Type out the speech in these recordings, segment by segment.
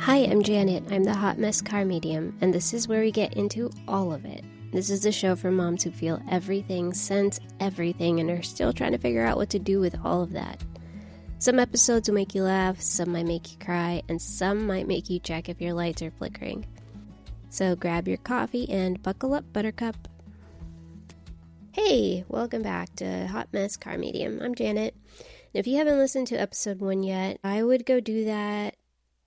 Hi, I'm Janet. I'm the hot mess car medium, and this is where we get into all of it. This is the show for moms who feel everything, sense everything, and are still trying to figure out what to do with all of that. Some episodes will make you laugh, some might make you cry, and some might make you check if your lights are flickering. So grab your coffee and buckle up, Buttercup. Hey, welcome back to Hot Mess Car Medium. I'm Janet. If you haven't listened to episode 1 yet, I would go do that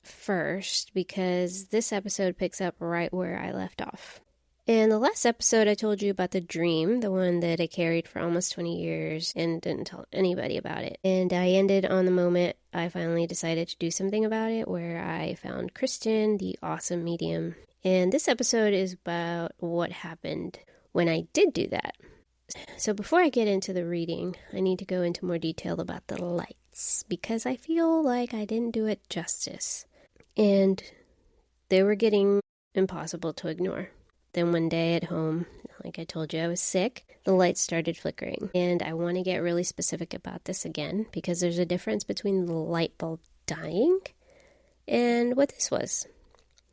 first because this episode picks up right where I left off. In the last episode, I told you about the dream, the one that I carried for almost 20 years and didn't tell anybody about it. And I ended on the moment I finally decided to do something about it, where I found Kristen, the awesome medium. And this episode is about what happened when I did do that. So before I get into the reading, I need to go into more detail about the lights, because I feel like I didn't do it justice. And they were getting impossible to ignore. Then one day at home, like I told you, I was sick, the lights started flickering. And I want to get really specific about this again, because there's a difference between the light bulb dying and what this was.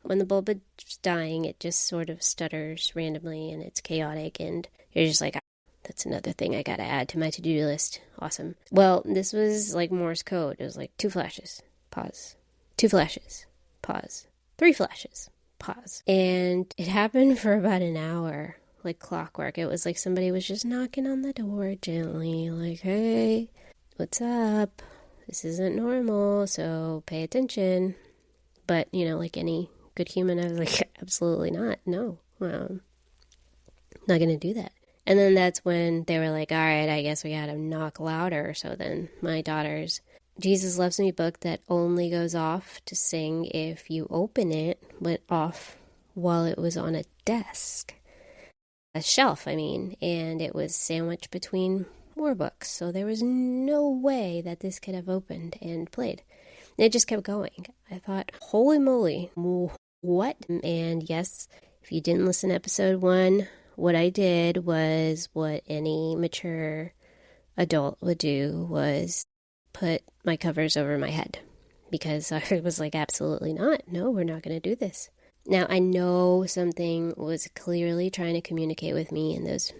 When the bulb is dying, it just sort of stutters randomly and it's chaotic, and you're just like, that's another thing I gotta add to my to-do list. Awesome. Well, this was like Morse code. It was like 2 flashes, pause. 2 flashes, pause. 3 flashes, pause. And it happened for about an hour, like clockwork. It was like somebody was just knocking on the door gently, like, hey, what's up? This isn't normal, so pay attention. But, like any good human, I was like, absolutely not. No, not gonna do that. And then that's when they were like, all right, I guess we gotta knock louder. So then my daughter's Jesus Loves Me book that only goes off to sing if you open it went off while it was on a desk. A shelf, and it was sandwiched between more books. So there was no way that this could have opened and played. And it just kept going. I thought, holy moly, what? And yes, if you didn't listen to episode 1, what I did was what any mature adult would do, was put my covers over my head, because I was like, absolutely not. No, we're not going to do this. Now, I know something was clearly trying to communicate with me in those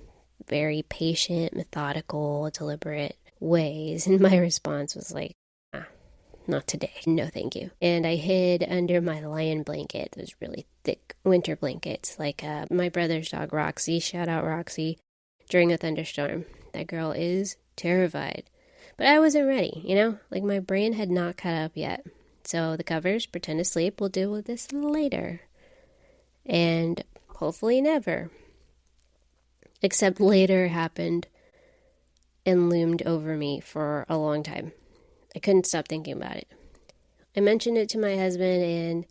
very patient, methodical, deliberate ways. And my response was like, not today. No, thank you. And I hid under my lion blanket, those really thick winter blankets, like my brother's dog, Roxy. Shout out Roxy. During a thunderstorm. That girl is terrified. But I wasn't ready, Like my brain had not caught up yet. So the covers, pretend to sleep, we'll deal with this later. And hopefully never. Except later happened and loomed over me for a long time. I couldn't stop thinking about it. I mentioned it to my husband, and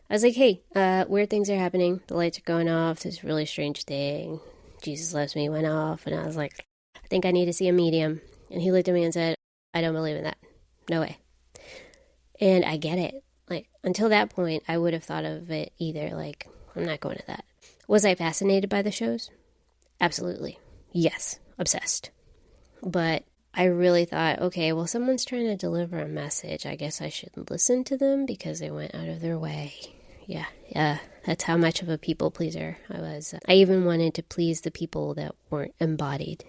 I was like, hey, weird things are happening. The lights are going off. This really strange thing. Jesus Loves Me went off. And I was like, I think I need to see a medium. And he looked at me and said, I don't believe in that. No way. And I get it. Like, until that point, I would have thought of it either like, I'm not going to that. Was I fascinated by the shows? Absolutely. Yes. Obsessed. But I really thought, okay, well, someone's trying to deliver a message. I guess I should listen to them because they went out of their way. Yeah. That's how much of a people pleaser I was. I even wanted to please the people that weren't embodied.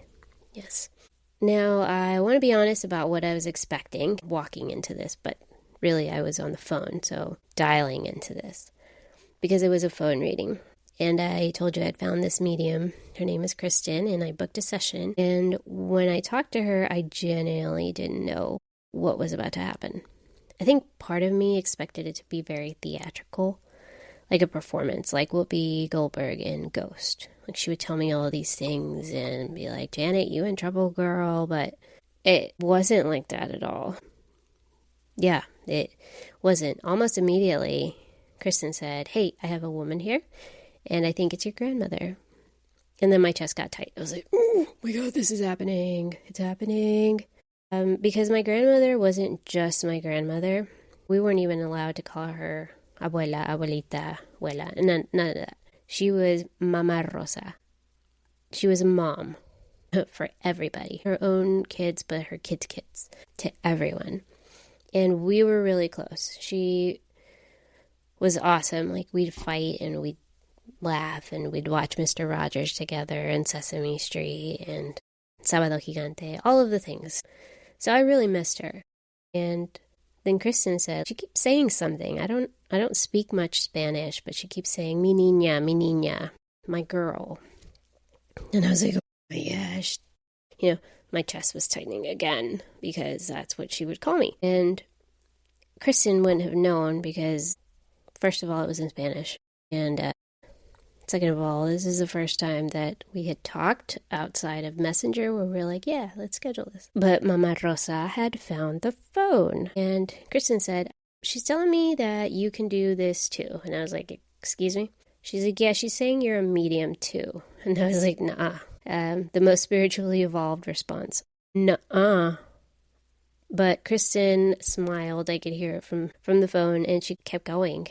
Yes. Now, I want to be honest about what I was expecting walking into this, but really I was on the phone, so dialing into this, because it was a phone reading. And I told you I'd found this medium. Her name is Kristen, and I booked a session. And when I talked to her, I genuinely didn't know what was about to happen. I think part of me expected it to be very theatrical, like a performance, like Whoopi Goldberg in Ghost. Like she would tell me all of these things and be like, Janet, you in trouble, girl. But it wasn't like that at all. Yeah, it wasn't. Almost immediately, Kristen said, hey, I have a woman here. And I think it's your grandmother. And then my chest got tight. I was like, oh my God, this is happening. It's happening. Because my grandmother wasn't just my grandmother. We weren't even allowed to call her abuela, abuelita, abuela. None of that. She was Mama Rosa. She was a mom for everybody. Her own kids, but her kids' to everyone. And we were really close. She was awesome. Like, we'd fight and we'd laugh and we'd watch Mr. Rogers together and Sesame Street and Sábado Gigante, all of the things. So I really missed her. And then Kristen said, she keeps saying something. I don't speak much Spanish, but she keeps saying, mi niña, my girl. And I was like, oh my gosh. You know, my chest was tightening again because that's what she would call me. And Kristen wouldn't have known because, first of all, it was in Spanish. And second of all, this is the first time that we had talked outside of Messenger where we were like, yeah, let's schedule this. But Mama Rosa had found the phone. And Kristen said, she's telling me that you can do this too. And I was like, excuse me? She's like, yeah, she's saying you're a medium too. And I was like, nah. The most spiritually evolved response. Nuh-uh. But Kristen smiled. I could hear it from the phone, and she kept going.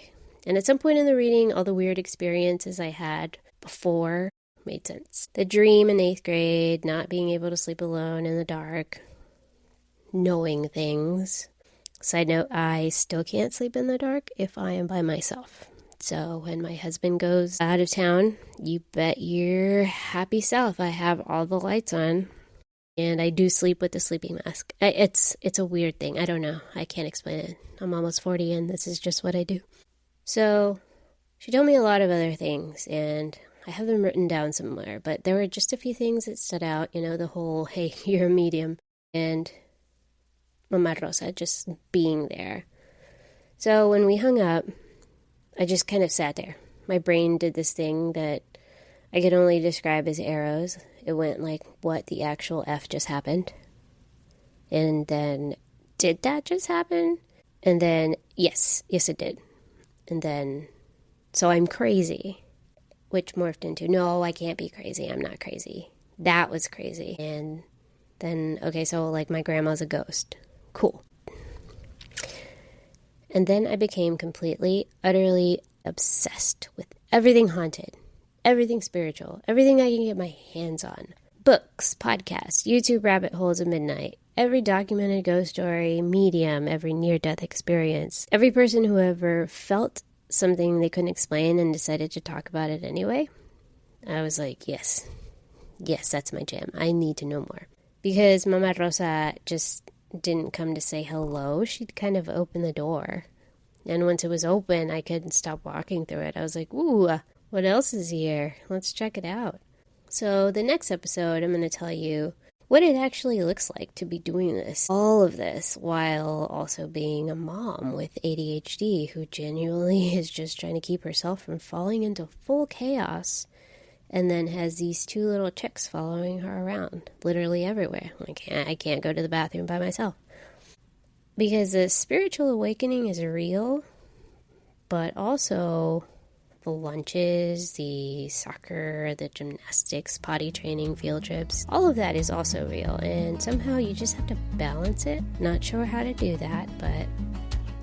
And at some point in the reading, all the weird experiences I had before made sense. The dream in 8th grade, not being able to sleep alone in the dark, knowing things. Side note, I still can't sleep in the dark if I am by myself. So when my husband goes out of town, you bet your happy self I have all the lights on. And I do sleep with the sleeping mask. It's a weird thing. I don't know. I can't explain it. I'm almost 40 and this is just what I do. So she told me a lot of other things, and I have them written down somewhere. But there were just a few things that stood out. You know, the whole, hey, you're a medium. And Mama Rosa just being there. So when we hung up, I just kind of sat there. My brain did this thing that I could only describe as arrows. It went like, what the actual F just happened? And then, did that just happen? And then, yes it did. And then, so I'm crazy. Which morphed into, no, I can't be crazy. I'm not crazy. That was crazy. And then, okay, so like my grandma's a ghost. Cool. And then I became completely, utterly obsessed with everything haunted, everything spiritual, everything I can get my hands on. Books, podcasts, YouTube rabbit holes at midnight, every documented ghost story, medium, every near-death experience, every person who ever felt something they couldn't explain and decided to talk about it anyway. I was like, yes, that's my jam. I need to know more. Because Mama Rosa just didn't come to say hello. She'd kind of open the door. And once it was open, I couldn't stop walking through it. I was like, ooh, what else is here? Let's check it out. So the next episode, I'm going to tell you what it actually looks like to be doing this, all of this, while also being a mom with ADHD who genuinely is just trying to keep herself from falling into full chaos, and then has these 2 little chicks following her around, literally everywhere. Like, I can't go to the bathroom by myself. Because the spiritual awakening is real, but also the lunches, the soccer, the gymnastics, potty training, field trips, all of that is also real. And somehow you just have to balance it. Not sure how to do that, but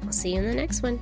I'll see you in the next one.